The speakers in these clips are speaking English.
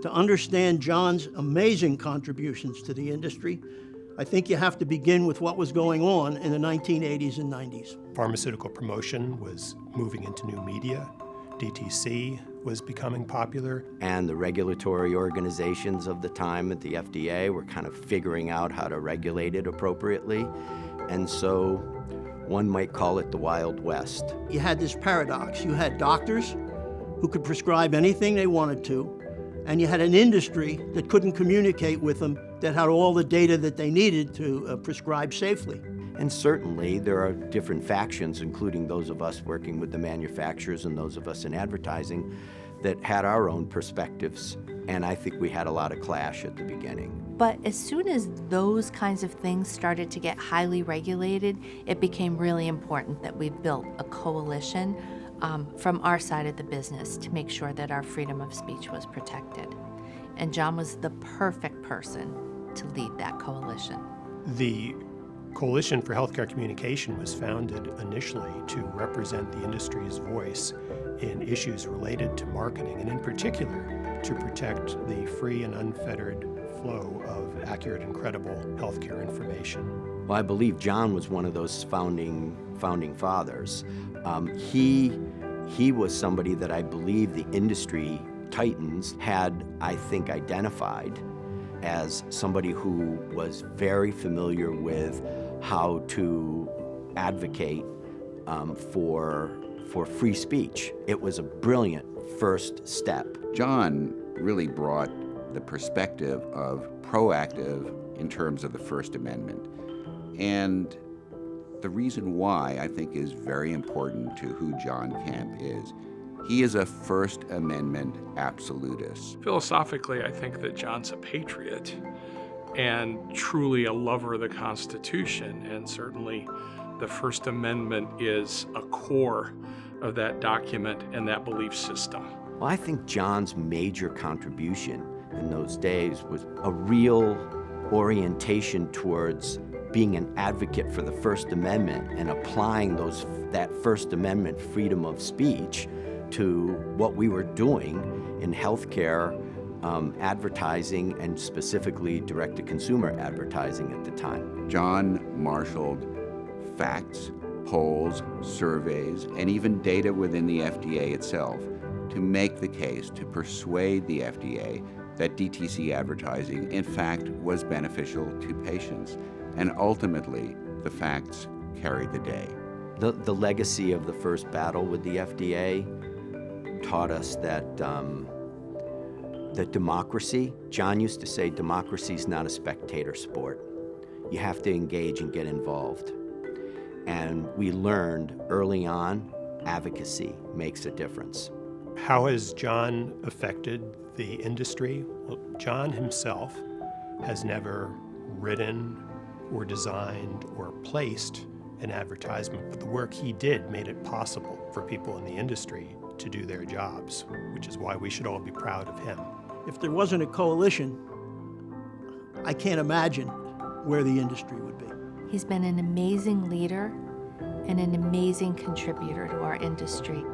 To understand John's amazing contributions to the industry, I think you have to begin with what was going on in the 1980s and 90s. Pharmaceutical promotion was moving into new media. DTC was becoming popular. And the regulatory organizations of the time at the FDA were kind of figuring out how to regulate it appropriately. And so one might call it the Wild West. You had this paradox. You had doctors who could prescribe anything they wanted to, and you had an industry that couldn't communicate with them, that had all the data that they needed to prescribe safely. And certainly there are different factions, including those of us working with the manufacturers and those of us in advertising, that had our own perspectives. And I think we had a lot of clash at the beginning. But as soon as those kinds of things started to get highly regulated, it became really important that we built a coalition from our side of the business to make sure that our freedom of speech was protected. And John was the perfect person to lead that coalition. The Coalition for Healthcare Communication was founded initially to represent the industry's voice in issues related to marketing, and in particular to protect the free and unfettered flow of accurate and credible healthcare information. Well, I believe John was one of those founding fathers. He was somebody that I believe the industry titans had, I think, identified as somebody who was very familiar with how to advocate for free speech. It was a brilliant first step. John really brought the perspective of proactive in terms of the First Amendment. And the reason why I think is very important to who John Kamp is. He is a First Amendment absolutist. Philosophically, I think that John's a patriot and truly a lover of the Constitution, and certainly the First Amendment is a core of that document and that belief system. Well, I think John's major contribution in those days was a real orientation towards being an advocate for the First Amendment and applying that First Amendment freedom of speech to what we were doing in healthcare advertising, and specifically direct-to-consumer advertising at the time. John marshaled facts, polls, surveys, and even data within the FDA itself to make the case to persuade the FDA that DTC advertising, in fact, was beneficial to patients. And ultimately, the facts carried the day. The legacy of the first battle with the FDA taught us that democracy, John used to say, democracy is not a spectator sport. You have to engage and get involved. And we learned early on, advocacy makes a difference. How has John affected the industry? Well, John himself has never written or designed or placed an advertisement, but the work he did made it possible for people in the industry to do their jobs, which is why we should all be proud of him. If there wasn't a coalition, I can't imagine where the industry would be. He's been an amazing leader and an amazing contributor to our industry.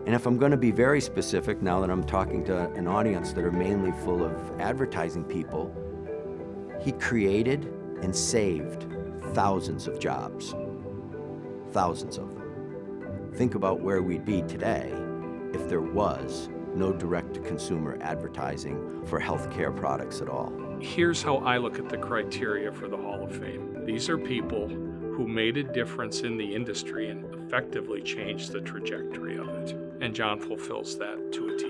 And if I'm going to be very specific, now that I'm talking to an audience that are mainly full of advertising people, he created and saved thousands of jobs. Thousands of them. Think about where we'd be today if there was no direct-to-consumer advertising for healthcare products at all. Here's how I look at the criteria for the Hall of Fame. These are people who made a difference in the industry and effectively changed the trajectory of it. And John fulfills that to a T.